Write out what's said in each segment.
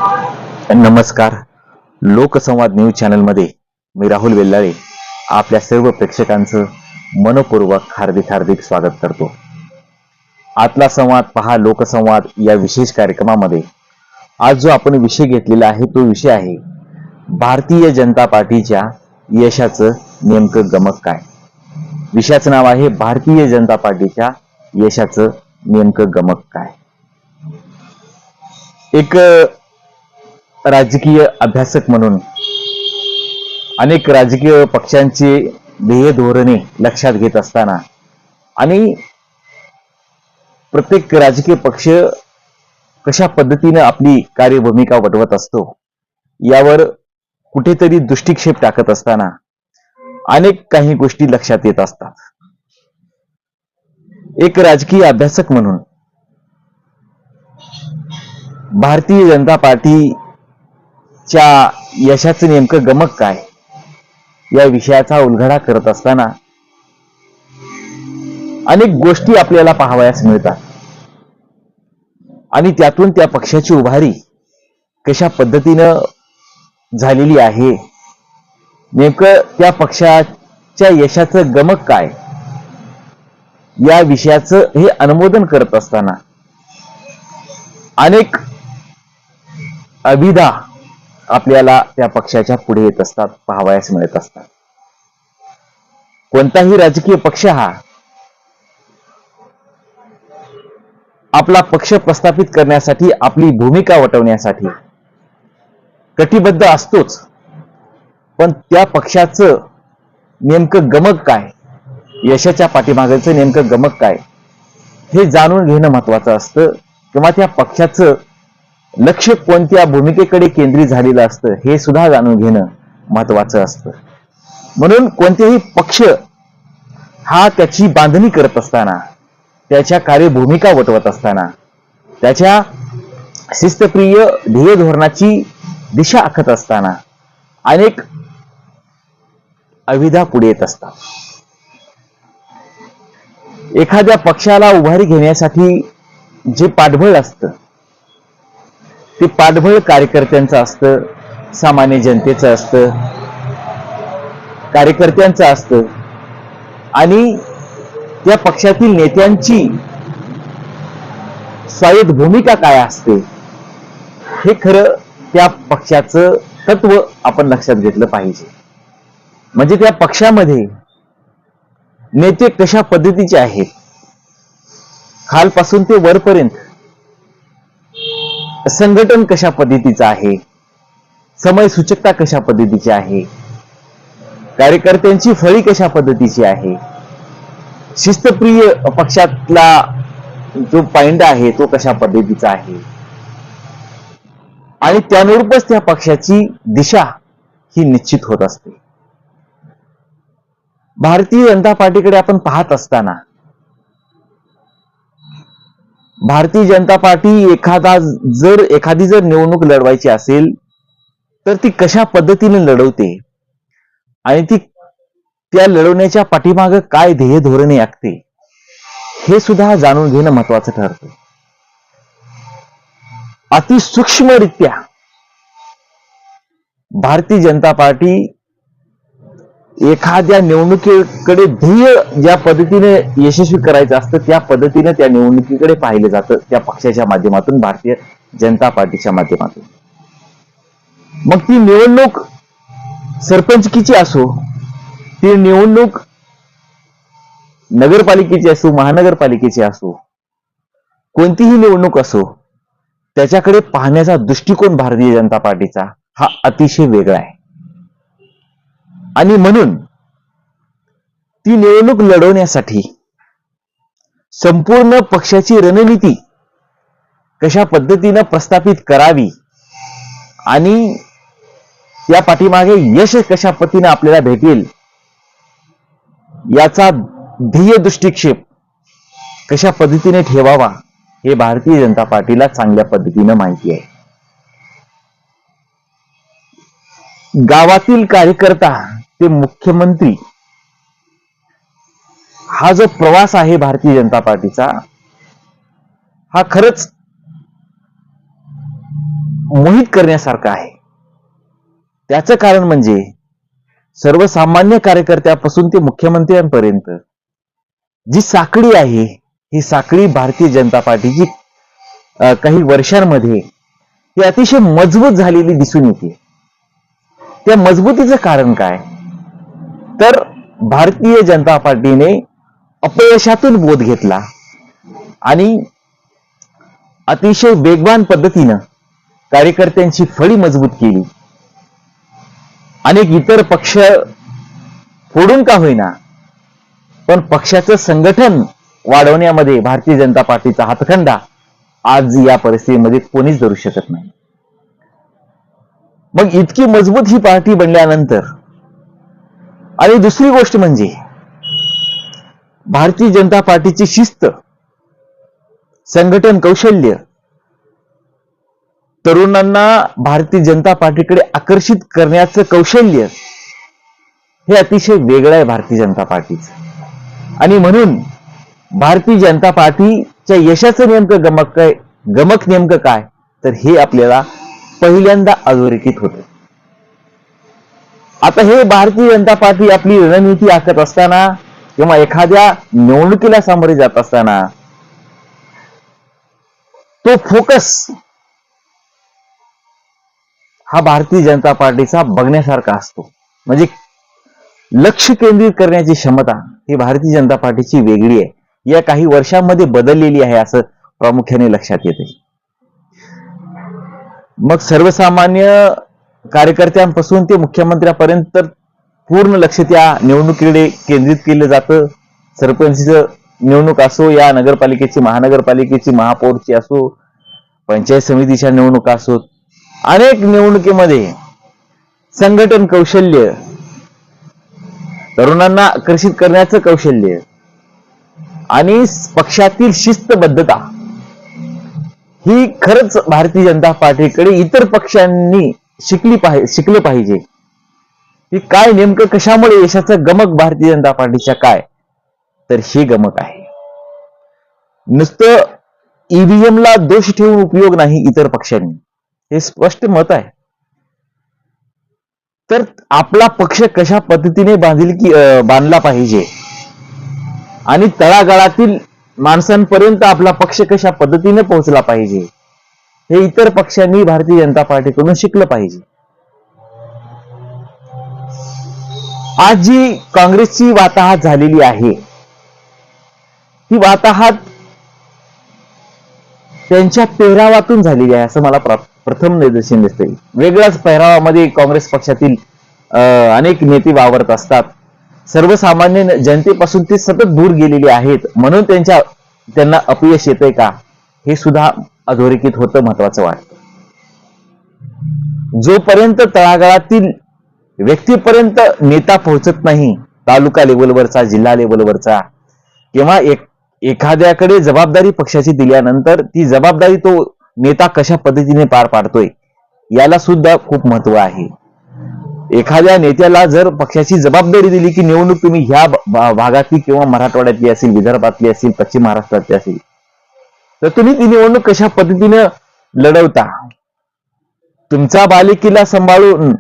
नमस्कार. लोकसंवाद news channel मध्ये मी राहुल वेल्लाळे आपल्या सर्व प्रेक्षकांचं मनपूर्वक हार्दिक स्वागत करतो. आजला संवाद पहा लोकसंवाद या विशेष कार्यक्रमामध्ये आज जो आपण विषय घेतलेला आहे तो विषय आहे भारतीय जनता पार्टीच्या यशाचं नेमकं गमक काय. विषयाचं नाव आहे भारतीय जनता पार्टीच्या यशाचं नेमकं गमक काय. एक राजकीय अभ्यासक म्हणून अनेक राजकीय पक्षांची ध्येय धोरणे लक्षात घेत असताना आणि प्रत्येक राजकीय पक्ष कशा पद्धतीने आपली कार्यभूमिका वटवत असतो यावर कुठेतरी दृष्टिक्षेप टाकत असताना अनेक काही गोष्टी लक्षात येत असतात. एक राजकीय अभ्यासक म्हणून भारतीय जनता पार्टीच्या यशाचं नेमकं गमक काय या विषयाचा उलगडा करत असताना अनेक गोष्टी आपल्याला पाहावयास मिळतात आणि त्यातून त्या पक्षाची उभारी कशा पद्धतीनं झालेली आहे, नेमकं त्या पक्षाच्या यशाचं गमक काय या विषयाचं हे अनुमोदन करत असताना अनेक अभिधा आपल्याला त्या पक्षाच्या पुढे येत असतात, पाहावयास मिळत असतात. कोणताही राजकीय पक्ष हा आपला पक्ष प्रस्थापित करण्यासाठी आपली भूमिका वटवण्यासाठी कटिबद्ध असतोच, पण त्या पक्षाचं नेमकं गमक काय, यशाच्या पाठीमागचं नेमकं गमक काय हे जाणून घेणं महत्वाचं असतं किंवा त्या पक्षाचं लक्ष कोणत्या भूमिकेकडे केंद्रित झालेलं असतं हे सुद्धा जाणून घेणं महत्वाचं असतं. म्हणून कोणतेही पक्ष हा त्याची बांधणी करत असताना, त्याच्या कार्यभूमिका वटवत असताना, त्याच्या शिस्तप्रिय ध्येय धोरणाची दिशा आखत असताना अनेक अविधा पुढे येत असतात. एखाद्या पक्षाला उभारी घेण्यासाठी जे पाठबळ असतं ते पाठबळ कार्यकर्त्यांचं असतं, सामान्य जनतेचं असतं, कार्यकर्त्यांचं असतं आणि त्या पक्षातील नेत्यांची स्वायत्त भूमिका काय असते हे खरं त्या पक्षाचं तत्व आपण लक्षात घेतलं पाहिजे. म्हणजे त्या पक्षामध्ये नेते कशा पद्धतीचे आहेत, खालपासून ते वरपर्यंत संघटन कशा पद्धतीचं आहे, समय सूचकता कशा पद्धतीची आहे, कार्यकर्त्यांची फळी कशा पद्धतीची आहे, शिस्तप्रिय पक्षातला जो पायंडा आहे तो कशा पद्धतीचा आहे आणि त्यानुरूपच त्या पक्षाची दिशा ही निश्चित होत असते. भारतीय जनता पार्टीकडे आपण पाहत असताना भारतीय जनता पार्टी एखादी जर निवडणूक लढवायची असेल तर ती कशा पद्धतीने लढवते आणि ती त्या लढवण्याच्या पाठीमागे काय ध्येय धोरणे आखते हे सुद्धा जाणून घेणं महत्वाचं ठरतं. अति सूक्ष्मरित्या भारतीय जनता पार्टी एखाद्या निवडणुकीकडे ध्येय ज्या पद्धतीने यशस्वी करायचं असतं त्या पद्धतीने त्या निवडणुकीकडे पाहिलं जातं त्या पक्षाच्या माध्यमातून, भारतीय जनता पार्टीच्या माध्यमातून. मग ती निवडणूक सरपंचकीची असो, ती निवडणूक नगरपालिकेची असो, महानगरपालिकेची असो, कोणतीही निवडणूक असो, त्याच्याकडे पाहण्याचा दृष्टिकोन भारतीय जनता पार्टीचा हा अतिशय वेगळा आहे. आणि म्हणून ती निवडणूक लढवण्यासाठी संपूर्ण पक्षाची रणनीती कशा पद्धतीने प्रस्थापित करावी आणि त्या पाठीमागे यश कशा पद्धतीने आपल्याला भेटेल याचा ध्येय दृष्टिक्षेप कशा पद्धतीने ठेवावा हे भारतीय जनता पार्टीला चांगल्या पद्धतीने माहिती आहे. गावातील कार्यकर्ता ते मुख्यमंत्री हा जो प्रवास आहे भारतीय जनता पार्टीचा हा खरंच मोहित करण्यासारखं आहे. त्याचं कारण म्हणजे सर्वसामान्य कार्यकर्त्यापासून ते मुख्यमंत्र्यांपर्यंत जी साखळी आहे, ही साखळी भारतीय जनता पार्टीची काही वर्षांमध्ये ही अतिशय मजबूत झालेली दिसून येते. त्या मजबूतीचं कारण काय? तर भारतीय जनता पार्टीने अपयशातून बोध घेतला आणि अतिशय वेगवान पद्धतीनं कार्यकर्त्यांची फळी मजबूत केली. अनेक इतर पक्ष फोडून का होईना, पण पक्षाचं संघटन वाढवण्यामध्ये भारतीय जनता पार्टीचा हातखंडा आज या परिस्थितीमध्ये कोणीच धरू शकत नाही. मग इतकी मजबूत ही पार्टी बनल्यानंतर, आणि दुसरी गोष्ट म्हणजे भारतीय जनता पार्टीची शिस्त, संघटन कौशल्य, तरुणांना भारतीय जनता पार्टीकडे आकर्षित करण्याचं कौशल्य हे अतिशय वेगळं आहे भारतीय जनता पार्टीचं. आणि म्हणून भारतीय जनता पार्टीच्या यशाचं गमक नेमकं काय, तर हे आपल्याला पहिल्यांदा अधोरेखित होतं. आता हे भारतीय जनता पार्टी आपली रणनीती आखत असताना किंवा एखाद्या निवडणुकीला सामोरे जात असताना तो फोकस हा भारतीय जनता पार्टीचा बघण्यासारखा असतो. म्हणजे लक्ष केंद्रित करण्याची क्षमता ही भारतीय जनता पार्टीची वेगळी आहे. या काही वर्षांमध्ये बदललेली आहे असं प्रामुख्याने लक्षात येते. मग सर्वसामान्य कार्यकर्त्यांपासून ते मुख्यमंत्र्यापर्यंत पूर्ण लक्ष त्या निवडणुकीकडे केंद्रित केलं जातं. सरपंचीचं निवडणूक असो, या नगरपालिकेची, महानगरपालिकेची, महापौरची असो, पंचायत समितीच्या निवडणुका असो, अनेक निवडणुकीमध्ये संघटन कौशल्य, तरुणांना आकर्षित करण्याचं कौशल्य आणि पक्षातील शिस्तबद्धता ही खरंच भारतीय जनता पार्टीकडे इतर पक्षांनी शिकलं पाहिजे. की काय नेमकं कशामुळे यशाचं गमक भारतीय जनता पार्टीच्या काय, तर हे गमक आहे. नुसतं ईव्हीएम ला दोष ठेवून उपयोग नाही इतर पक्षांनी, हे स्पष्ट मत आहे. तर आपला पक्ष कशा पद्धतीने बांधला पाहिजे आणि तळागाळातील माणसांपर्यंत आपला पक्ष कशा पद्धतीने पोहोचला पाहिजे, हे इतर पक्षांनी भारतीय जनता पार्टीकडून शिकलं पाहिजे. आज जी काँग्रेसची वाताहत झालेली आहे, ती वाताहत त्यांच्या पेहरावातून झालेली आहे असं मला प्रथम निदर्शन दिसते. वेगळ्याच पेहरावामध्ये काँग्रेस पक्षातील अनेक नेते वावरत असतात. सर्वसामान्य जनतेपासून ते सतत दूर गेलेले आहेत, म्हणून त्यांना अपयश येतंय का, हे सुद्धा अधोरेखित होतं, महत्वाचं वाटतं. जोपर्यंत तळागाळातील व्यक्तीपर्यंत नेता पोहोचत नाही, तालुका लेवलवरचा, जिल्हा लेवलवरचा, किंवा एखाद्याकडे जबाबदारी पक्षाची दिल्यानंतर ती जबाबदारी तो नेता कशा पद्धतीने पार पाडतोय याला सुद्धा खूप महत्व आहे. एखाद्या नेत्याला जर पक्षाची जबाबदारी दिली की निवडणूक तुम्ही ह्या भागातली किंवा मराठवाड्यातली असेल, विदर्भातली असेल, पश्चिम महाराष्ट्रातली असेल, तर तुम्ही ती निवडणूक कशा पद्धतीने लढवता, तुमचा बालेकिल्ला सांभाळून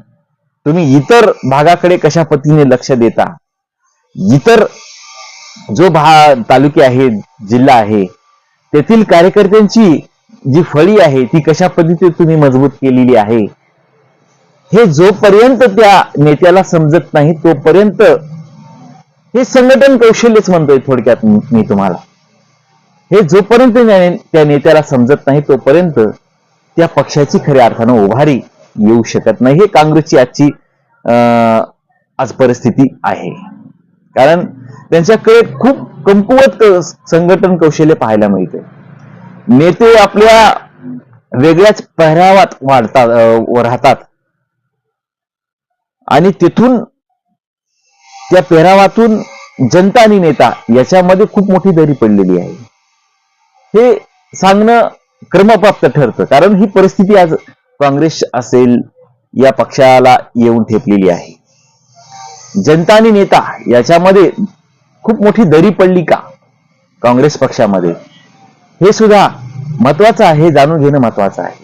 तुम्ही इतर भागाकडे कशा पद्धतीने लक्ष देता, इतर जो तालुके आहेत, जिल्हा आहे, तेथील कार्यकर्त्यांची जी फळी आहे ती कशा पद्धतीने तुम्ही मजबूत केलेली आहे, हे जोपर्यंत त्या नेत्याला समजत नाही तोपर्यंत, हे संघटन कौशल्यच म्हणतोय थोडक्यात मी तुम्हाला, हे जोपर्यंत त्या नेत्याला समजत नाही तोपर्यंत त्या पक्षाची खऱ्या अर्थानं उभारी येऊ शकत नाही. हे काँग्रेसची आजची आज परिस्थिती आहे. कारण त्यांच्याकडे खूप कमकुवत संघटन कौशल्य पाहायला मिळते. नेते आपल्या वेगळ्याच पेहरावात राहतात आणि तिथून त्या पेहरावातून जनता आणि नेता याच्यामध्ये खूप मोठी दरी पडलेली आहे. हे सांगणं क्रमप्राप्त ठरतं, कारण ही परिस्थिती आज काँग्रेस असेल या पक्षाला येऊन ठेपलेली आहे. जनता आणि नेता याच्यामध्ये खूप मोठी दरी पडली का काँग्रेस पक्षामध्ये, हे सुद्धा महत्वाचं आहे, जाणून घेणं महत्वाचं आहे.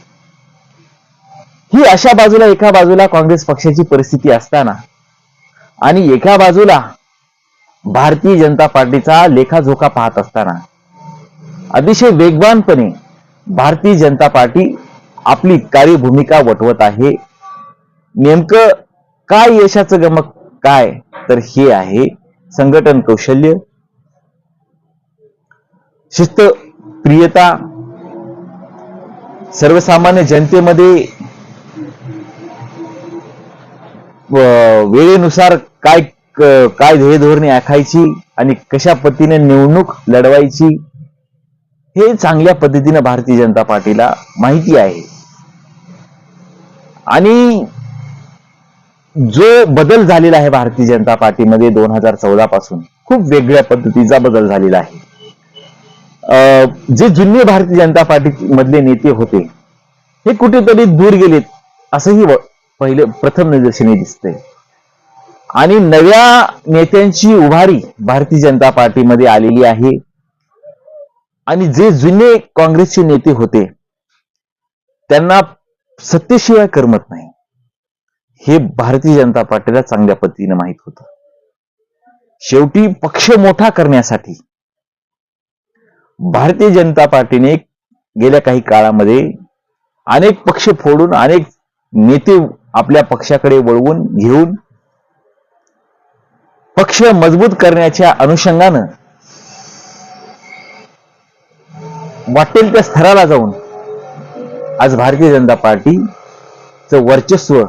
ही अशा बाजूला एका बाजूला काँग्रेस पक्षाची परिस्थिती असताना आणि एका बाजूला भारतीय जनता पार्टीचा लेखाजोखा पाहत असताना अतिशय वेगवानपणे भारतीय जनता पार्टी आपली कार्यभूमिका वटवत आहे. नेमकं काय यशाचं गमक काय, तर हे आहे संघटन कौशल्य, शिस्त प्रियता, सर्वसामान्य जनतेमध्ये वेळेनुसार काय काय ध्येय धोरणे आखायची आणि कशा पद्धतीने निवडणूक लढवायची हे चांगल्या पद्धतीने भारतीय जनता पार्टीला माहिती आहे. आणि जो बदल झालेला आहे भारतीय जनता पार्टीमध्ये 2014 पासून खूप वेगळ्या पद्धतीचा बदल झालेला आहे. जे जुने भारतीय जनता पार्टी मधले नेते होते हे कुठेतरी दूर गेलेत असंही पहिले प्रथम निदर्शनी दिसते. आणि नव्या नेत्यांची उभारी भारतीय जनता पार्टीमध्ये आलेली आहे. आणि जे जुने काँग्रेसचे नेते होते त्यांना सत्तेशिवाय करमत नाही हे भारतीय जनता पार्टीला चांगल्या पद्धतीने माहित होतं. शेवटी पक्ष मोठा करण्यासाठी भारतीय जनता पार्टीने गेल्या काही काळामध्ये अनेक पक्ष फोडून अनेक नेते आपल्या पक्षाकडे वळवून घेऊन पक्ष मजबूत करण्याच्या अनुषंगानं वाटेल त्या स्तराला जाऊन आज भारतीय जनता पार्टीचं वर्चस्व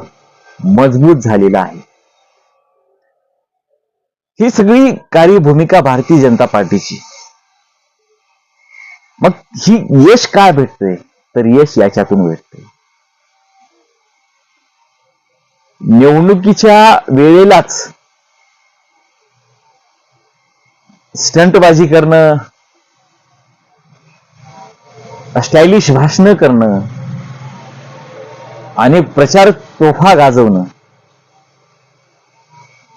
मजबूत झालेलं आहे. ही सगळी कार्यभूमिका भारतीय जनता पार्टीची. मग ही यश काय भेटतंय, तर यश याच्यातून भेटतंय निवडणुकीच्या वेळेलाच स्टंटबाजी करणं, स्टायलिश भाषण करणं आणि प्रचार तोफा गाजवणं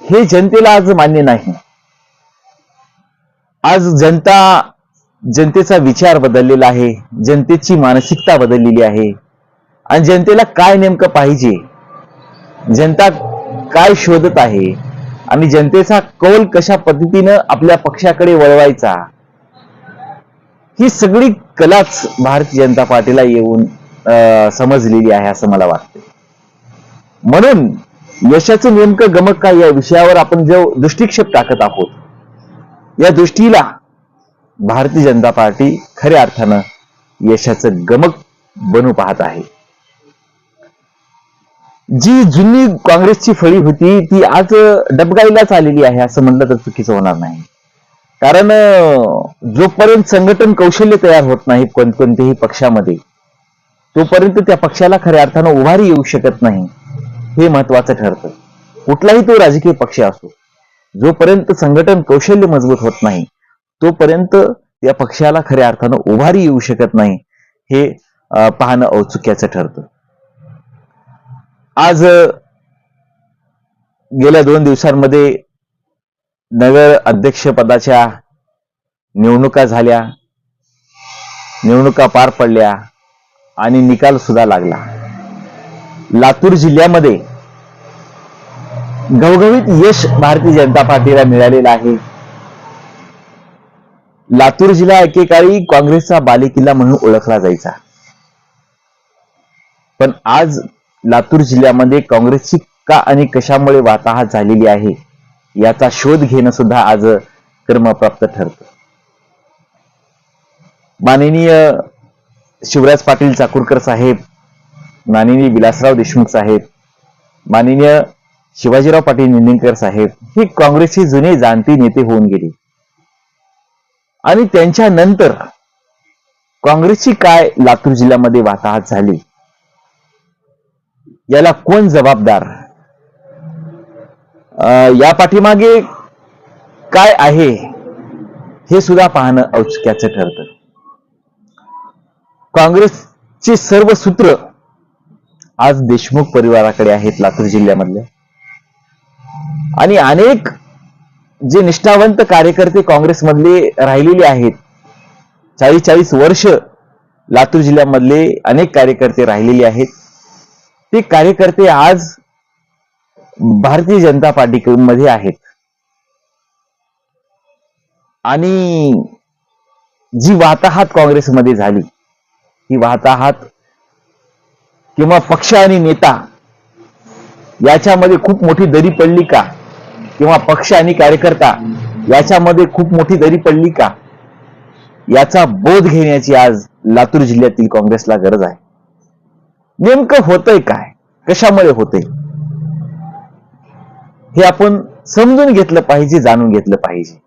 हे जनतेला आज मान्य नाही. आज जनतेचा विचार बदललेला आहे, जनतेची मानसिकता बदललेली आहे. आणि जनतेला काय नेमकं पाहिजे, जनता काय शोधत आहे आणि जनतेचा कौल कशा पद्धतीनं आपल्या पक्षाकडे वळवायचा ही सगळी कलाच भारतीय जनता पार्टीला येऊन समजलेली आहे असं मला वाटतं. म्हणून यशाचं नेमकं गमक काय या विषयावर आपण जो दृष्टिक्षेप टाकत आहोत या दृष्टीला भारतीय जनता पार्टी खऱ्या अर्थानं यशाचं गमक बनू पाहत आहे. जी जुनी काँग्रेसची फळी होती ती आज डबघाईलाच आलेली आहे असं म्हणलं तर चुकीचं होणार नाही. कारण जोपर्यंत संघटन कौशल्य तयार होत नाही कोणत्याही पक्षामध्ये तोपर्यंत त्या पक्षाला खऱ्या अर्थानं उभारी येऊ शकत नाही हे महत्वाचं ठरतं. कुठलाही तो राजकीय पक्ष असो, जोपर्यंत संघटन कौशल्य मजबूत होत नाही तोपर्यंत त्या पक्षाला खऱ्या अर्थानं उभारी येऊ शकत नाही हे पाहणं औत्सुक्याचं ठरतं. आज गेल्या 2 दिवसांमध्ये नगर अध्यक्षपदाच्या निवडणुका झाल्या, निवडणुका पार पडल्या आणि निकाल सुद्धा लागला. लातूर जिल्ह्यामध्ये घवघवीत यश भारतीय जनता पार्टीला मिळालेलं आहे. लातूर जिल्हा एकेकाळी काँग्रेसचा बालेकिल्ला म्हणून ओळखला जायचा, पण आज लातूर जिल्ह्यामध्ये काँग्रेसची का आणि कशामुळे वाताहत झालेली आहे याचा शोध घेणं सुद्धा आज क्रमप्राप्त ठरतं. माननीय शिवराज पाटील चाकूरकर साहेब, माननीय विलासराव देशमुख साहेब, माननीय शिवाजीराव पाटील निलंगेकर साहेब हे काँग्रेसचे जुने जाणते नेते होऊन गेले. आणि त्यांच्या नंतर काँग्रेसची काय लातूर जिल्ह्यामध्ये वाताहत झाली याला कोण जबाबदार, या पाठीमागे काय आहे हे सुद्धा पाहणं औत्सुक्याचं ठरतं. काँग्रेसची सर्व सूत्र आज देशमुख परिवाराकडे आहेत लातूर जिल्ह्यामधले. आणि अनेक जे निष्ठावंत कार्यकर्ते काँग्रेसमधले राहिलेले आहेत, 40-40 वर्ष लातूर जिल्ह्यामधले अनेक कार्यकर्ते राहिलेले आहेत. ते कार्यकर्ते आज भारतीय जनता पार्टीमध्ये आहेत आणि जी वाताहात काँग्रेसमध्ये झाली, ही वाताहात किंवा पक्ष आणि नेता याच्यामध्ये खूप मोठी दरी पडली का, किंवा पक्ष आणि कार्यकर्ता याच्यामध्ये खूप मोठी दरी पडली का, याचा बोध घेण्याची आज लातूर जिल्ह्यातील काँग्रेसला गरज आहे. नेमकं होतंय काय, कशामुळे होतंय, हे आपण समजून घेतलं पाहिजे, जाणून घेतलं पाहिजे.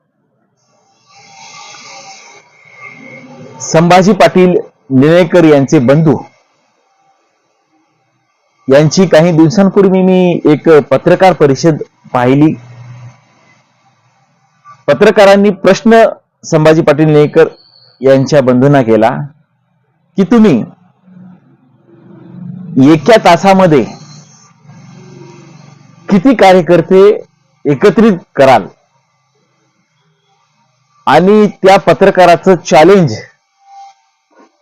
संभाजी पाटील निळेकर यांचे बंधू यांची काही दिवसांपूर्वी मी एक पत्रकार परिषद पाहिली. पत्रकारांनी प्रश्न संभाजी पाटील निळेकर यांच्या बंधूंना केला की तुम्ही एका तासामध्ये किती कार्यकर्ते एकत्रित कराल, आणि त्या पत्रकाराचं चॅलेंज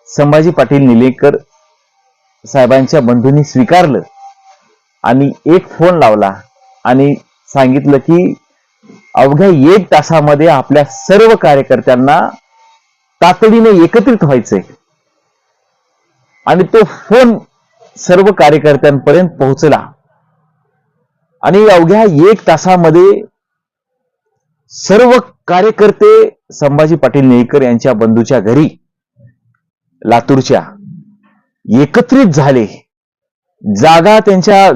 संभाजी पाटील निळेकर साहेबांच्या बंधूंनी स्वीकारलं आणि एक फोन लावला आणि सांगितलं की अवघ्या 1 तासामध्ये आपल्या सर्व कार्यकर्त्यांना तातडीने एकत्रित व्हायचंय. आणि तो फोन सर्व कार्यकर्त्यांपर्यंत पोहोचला आणि अवघ्या 1 तासामध्ये सर्व कार्यकर्ते संभाजी पाटील निळेकर यांच्या बंधूच्या घरी लातूरच्या एकत्रित झाले. जागा त्यांच्या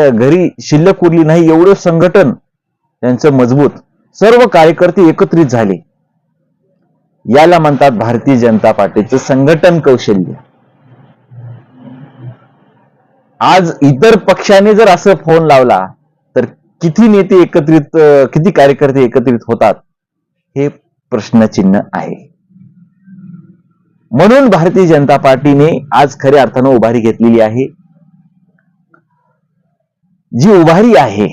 घरी शिल्लक उरली नाही, एवढं संघटन त्यांचं मजबूत, सर्व कार्यकर्ते एकत्रित झाले. याला म्हणतात भारतीय जनता पार्टीचं संघटन कौशल्य. आज इतर पक्षाने जर असं फोन लावला तर किती नेते एकत्रित, किती कार्यकर्ते एकत्रित होतात, हे प्रश्नचिन्ह आहे. म्हणून भारतीय जनता पार्टीने आज खऱ्या अर्थानं उभारी घेतलेली आहे. जी उभारी आहे,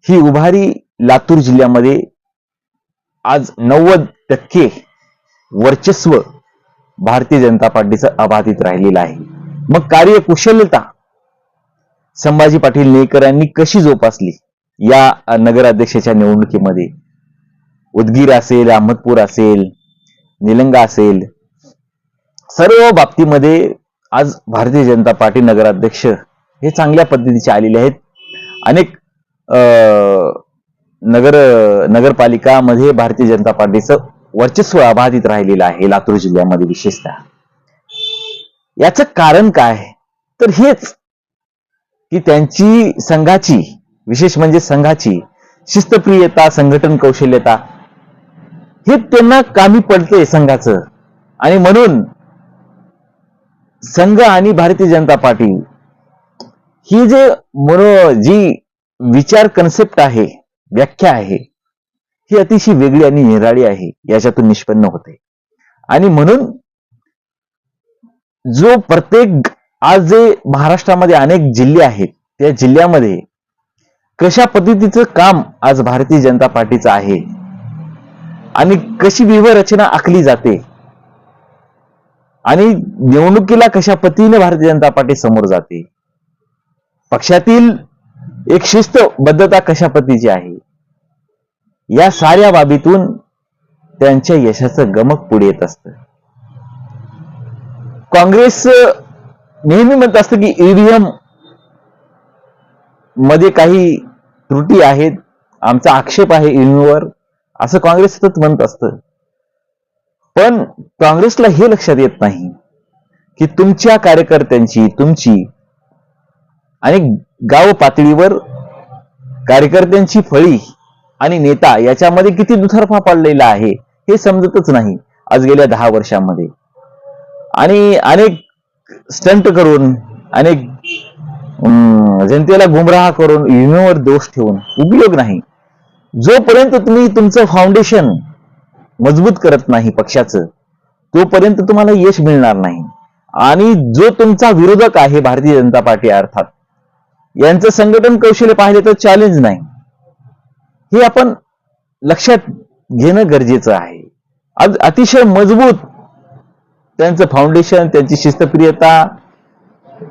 ही उभारी लातूर जिल्ह्यामध्ये आज 90% वर्चस्व भारतीय जनता पार्टीचं अबाधित राहिलेलं आहे. मग कार्यकुशलता संभाजी पाटील निळेकरांनी कशी जोपासली या नगराध्यक्षाच्या निवडणुकीमध्ये? उदगीर असेल, अहमदपूर असेल, निलंगा असेल, सर्व बाबतीमध्ये आज भारतीय जनता पार्टी नगराध्यक्ष हे चांगल्या पद्धतीचे आलेले आहेत. अनेक नगरपालिकामध्ये भारतीय जनता पार्टीचं वर्चस्व अबाधित राहिलेलं आहे लातूर जिल्ह्यामध्ये विशेषतः. याचं कारण काय? तर हेच की त्यांची संघाची, विशेष म्हणजे संघाची शिस्तप्रियता, संघटन कौशल्यता हे त्यांना कामी पडते संघाचं. आणि म्हणून संघ आणि भारतीय जनता पार्टी ही जी विचार कन्सेप्ट आहे, व्याख्या आहे, ही अतिशय वेगळी आणि निराळी आहे, याच्यातून निष्पन्न होते. आणि म्हणून जो प्रत्येक आज जे महाराष्ट्रामध्ये अनेक जिल्हे आहेत, त्या जिल्ह्यामध्ये कशा पद्धतीचं काम आज भारतीय जनता पार्टीचं आहे आणि कशी व्यूहरचना आखली जाते आणि निवडणुकीला कशा पद्धतीने भारतीय जनता पार्टी समोर जाते, पक्षातील एक शिस्तबद्धता कशा पद्धतीची आहे, या साऱ्या बाबीतून त्यांच्या यशाचं गमक पुढे येत असतं. काँग्रेस नेहमी म्हणत असतं की ईव्हीएम मध्ये काही त्रुटी आहेत, आमचा आक्षेप आहे ईव्हीएमवर, असं काँग्रेस सतत म्हणत असतं. पण काँग्रेसला हे लक्षात येत नाही की तुमच्या कार्यकर्त्यांची, तुमची आणि गाव पातळीवर कार्यकर्त्यांची फळी आणि नेता याच्यामध्ये किती दुतर्फा पडलेला आहे हे समजतच नाही आज गेल्या 10 वर्षांमध्ये. आणि अनेक स्टंट करून, अनेक जनतेला गुमराह करून, ईव्हीएमवर दोष ठेवून उपयोग नाही. जोपर्यंत तुम्ही तुमचं फाउंडेशन मजबूत करत नाही पक्षाचं, तोपर्यंत तुम्हाला यश मिळणार नाही. आणि जो तुमचा विरोधक आहे भारतीय जनता पार्टी अर्थात, यांचं संघटन कौशल्य पाहिले तर चॅलेंज नाही, हे आपण लक्षात घेणं गरजेचं आहे. आज अतिशय मजबूत त्यांचं फाउंडेशन, त्यांची शिस्तप्रियता,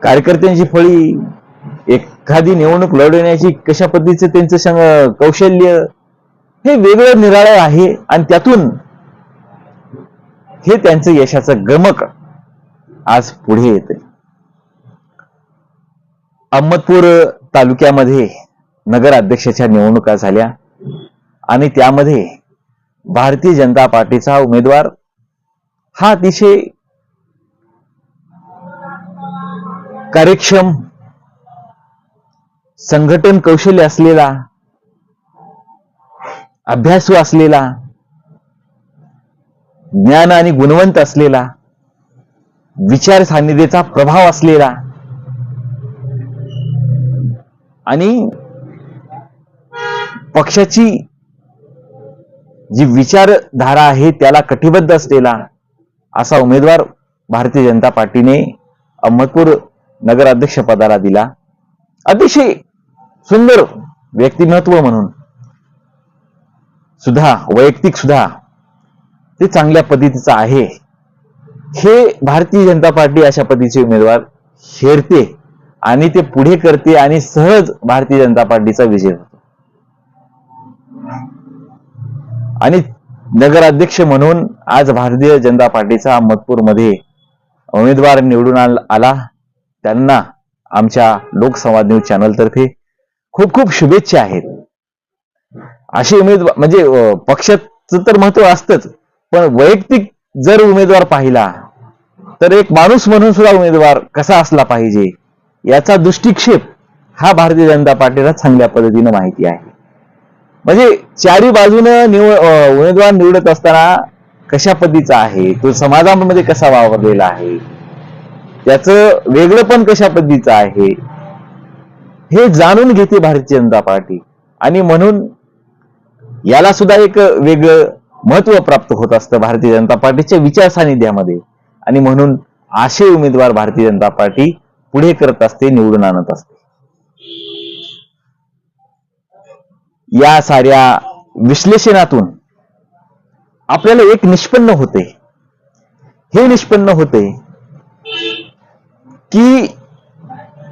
कार्यकर्त्यांची फळी, एखादी निवडणूक लढवण्याची कशा पद्धतीचं त्यांचं कौशल्य हे वेगळं निराळं आहे आणि त्यातून हे त्यांचं यशाचं गमक आज पुढे येते. अहमदपूर तालुक्यामध्ये नगराध्यक्षाच्या निवडणुका झाल्या आणि त्यामध्ये भारतीय जनता पार्टीचा उमेदवार हा अतिशय कार्यक्षम, संघटन कौशल्य असलेला, अभ्यासू असलेला, ज्ञान आणि गुणवंत असलेला, विचारसरणीचा प्रभाव असलेला आणि पक्षाची जी विचारधारा आहे त्याला कटिबद्ध असलेला असा उमेदवार भारतीय जनता पार्टीने अहमदपूर नगराध्यक्ष पदाला दिला. अतिशय सुंदर व्यक्तिमत्व म्हणून सुद्धा, वैयक्तिक सुद्धा ते चांगल्या पद्धतीचं आहे. हे भारतीय जनता पार्टी अशा पद्धतीचे उमेदवार हेरते आणि ते पुढे करते आणि सहज भारतीय जनता पार्टीचा विजय होतो. आणि नगराध्यक्ष म्हणून आज भारतीय जनता पार्टीचा अहमदपूरमध्ये उमेदवार निवडून आला. त्यांना आमच्या लोकसंवाद न्यूज चॅनल तर्फे खूप खूप शुभेच्छा आहेत. असे उमेदवार म्हणजे पक्षाचं तर महत्व असतंच, पण वैयक्तिक जर उमेदवार पाहिला तर एक माणूस म्हणून सुद्धा उमेदवार कसा असला पाहिजे याचा दृष्टिक्षेप हा भारतीय जनता पार्टीला चांगल्या पद्धतीने माहिती आहे. म्हणजे चारी बाजूने उमेदवार निवडत असताना कशा पद्धतीचा आहे, तो समाजामध्ये कसा वावरलेला आहे, त्याचं वेगळंपण कशा पद्धतीचं आहे हे जाणून घेते भारतीय जनता पार्टी. आणि म्हणून याला सुद्धा एक वेगळं महत्व प्राप्त होत असतं भारतीय जनता पार्टीच्या विचार सानिध्यामध्ये. आणि म्हणून असे उमेदवार भारतीय जनता पार्टी पुढे करत असते, निवडून आणत असते. या साऱ्या विश्लेषणातून आपल्याला एक निष्पन्न होते, हे निष्पन्न होते की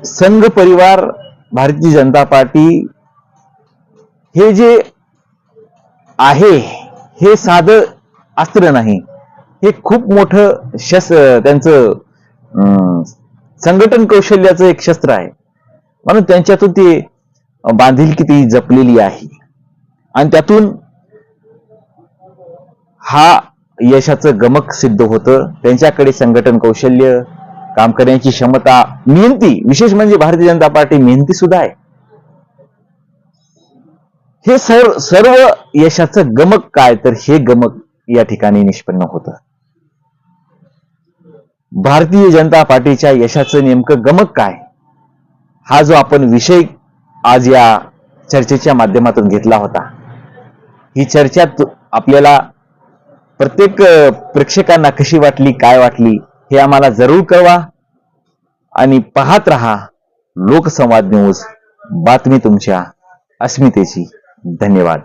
संघ परिवार भारतीय जनता पार्टी हे जे आहे हे साधं अस्त्र नाही, हे खूप मोठं त्यांचं संघटन कौशल्याचं एक शस्त्र आहे. म्हणून त्यांच्यातून ती बांधिलकी ती जपलेली आहे आणि त्यातून हा यशाचं गमक सिद्ध होतं. त्यांच्याकडे संघटन कौशल्य, काम करण्याची क्षमता, मेहनती, विशेष म्हणजे भारतीय जनता पार्टी मेहनती सुद्धा आहे. हे सर्व यशाचं गमक काय, तर हे गमक या ठिकाणी निष्पन्न होतं. भारतीय जनता पार्टीच्या यशाचं नेमकं गमक काय, हा जो आपण विषय आज या चर्चेच्या माध्यमातून घेतला होता, ही चर्चा आपल्याला प्रत्येक प्रेक्षकांना कशी वाटली, काय वाटली हे आम्हाला जरूर कळवा. आणि पाहत रहा लोकसंवाद न्यूज, बातमी तुमच्या अस्मितेची. धन्यवाद.